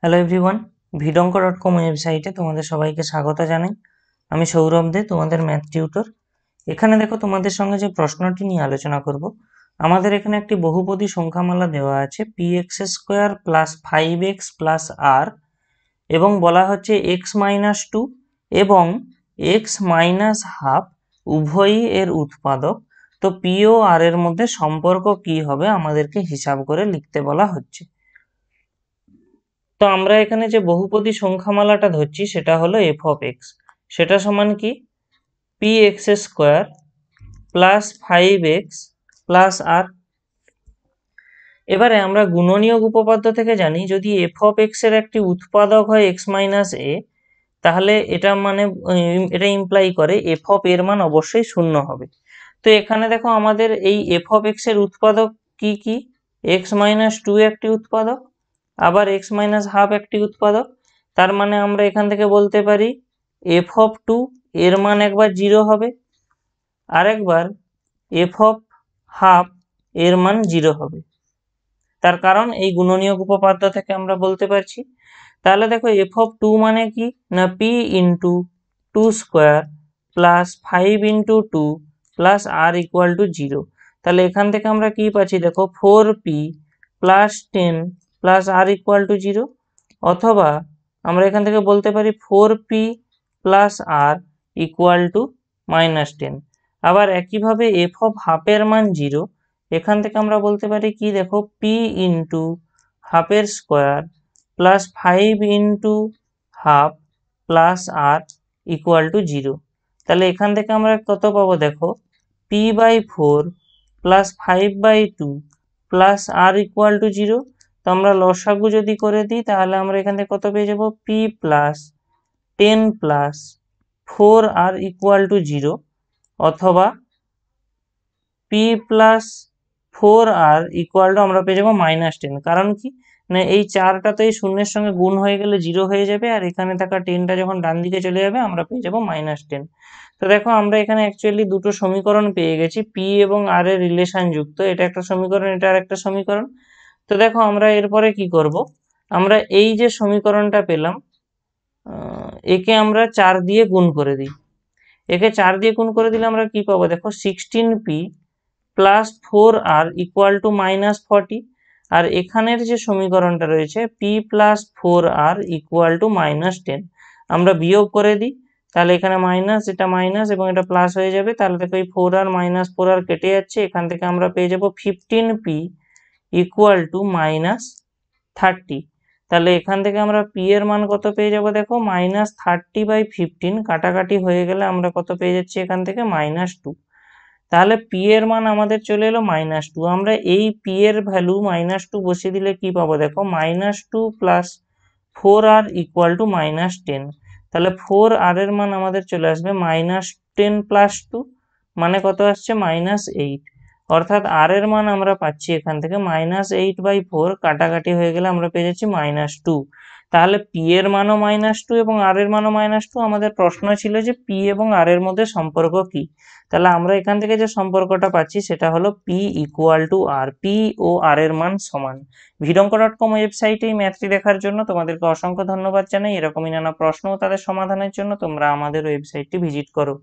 Hello everyone, vidonko.com ওয়েবসাইটে তোমাদের সবাইকে স্বাগত জানাই। আমি সৌরভ দে, তোমাদের ম্যাথ টিউটর। এখানে দেখো, তোমাদের সঙ্গে যে প্রশ্নটি নিয়ে আলোচনা করব, আমাদের এখানে একটি বহুপদী সংখ্যামালা দেওয়া আছে px² + 5x + r, এবং বলা হচ্ছে x-2 এবং x-½ উভয়ই এর উৎপাদক। তো p ও r এর মধ্যে সম্পর্ক কি হবে আমাদেরকে হিসাব করে লিখতে বলা হচ্ছে। তো আমরা এখানে যে বহুপদী সংখ্যামালাটা ধরছি সেটা হলো f(x), সেটা সমান কি px² + 5x + r। এবারে আমরা গুণনীয়ক উপপাদ্য থেকে জানি, যদি f(x) এর একটি উৎপাদক হয় x-a, তাহলে এটা ইমপ্লাই করে f এর মান অবশ্যই 0 হবে। তো এখানে দেখো, আমাদের এই f(x) এর উৎপাদক কি কি? x-2 একটি উৎপাদক, আবার x-½ একটি উৎপাদক। তার মানে আমরা এখান থেকে বলতে পারি f(2) এর মান একবার 0 হবে, আরেকবার f(½ এর মান 0 হবে। তার কারণ এই গুণনীয়ক উপপাদ্য থেকে আমরা বলতে পারছি। তাহলে দেখো, f(2) মানে কি না p × 2² + 5 × 2 + r = 0। তাহলে এখান থেকে আমরা কি পাচ্ছি দেখো, 4p + 10 + r = 0, অথবা আমরা এখান থেকে বলতে পারি 4p + r = -10। আবার একইভাবে f(½ এর মান 0), এখান থেকে আমরা বলতে পারি কি দেখো, p × ½² + 5 × ½ + r = 0। তাহলে এখান থেকে আমরা কত পাবো দেখো, p/4 + 5/2 + r = 0। তো আমরা লসাগু যদি করে দিই, তাহলে আমরা এখান থেকে কত পেয়ে যাব, p + 10 + 4r = 0, অথবা p + 4r = আমরা পেয়ে যাবো -10। কারণ কি না, এই 4টা তো এই শূন্যের সঙ্গে গুণ হয়ে গেলে 0 হয়ে যাবে, আর এখানে থাকা 10টা যখন ডান দিকে চলে যাবে আমরা পেয়ে যাবো -10। তো দেখো, আমরা এখানে অ্যাকচুয়ালি দুটো সমীকরণ পেয়ে গেছি, p এবং r এর রিলেশন যুক্ত। এটা একটা সমীকরণ, এটা আরেকটা সমীকরণ। তো দেখো, আমরা এরপরে কি করব, আমরা এই যে সমীকরণটা পেলাম, একে আমরা 4 দিয়ে গুণ করে দিই। একে 4 দিয়ে গুণ করে দিলে আমরা কি পাবো দেখো, 16p + 4r = -40। আর এখানের যে সমীকরণটা রয়েছে p + 4r = -10, আমরা বিয়োগ করে দিই। তাহলে এখানে মাইনাস, এটা মাইনাস এবং এটা প্লাস হয়ে যাবে। তাহলে দেখো, এই 4r - 4r কেটে যাচ্ছে। এখান থেকে আমরা পেয়ে যাব 15p = -30। তাহলে এখান থেকে আমরা p এর মান কত পেয়ে যাব দেখো, -30/15 কাটাকাটি হয়ে গেলে আমরা কত পেয়ে যাচ্ছি এখান থেকে, -2। তাহলে p এর মান আমাদের চলে এলো -2। আমরা এই p এর ভ্যালু -2 বসিয়ে দিলে কি পাবো দেখো, -2 + 4r = -10। তাহলে 4r এর মান আমাদের চলে আসবে -10 + 2, মানে কত আসছে, -8। অর্থাৎ r এর মান আমরা পাচ্ছি এখান থেকে -8/4, কাটাকাটি হয়ে গেলে আমরা পেয়ে যাচ্ছি -2। তাহলে p এর মানও -2 এবং r এর মানও -2। আমাদের প্রশ্ন ছিল যে p এবং r এর মধ্যে সম্পর্ক কি। তাহলে আমরা এখান থেকে যে সম্পর্কটা পাচ্ছি সেটা হলো p = r, p ও r এর মান সমান। vidonko.com ওয়েবসাইটে এই ম্যাথটি দেখার জন্য তোমাদেরকে অসংখ্য ধন্যবাদ জানাই। এরকমই নানা প্রশ্ন ও তাদের সমাধানের জন্য তোমরা আমাদের ওয়েবসাইটটি ভিজিট করো।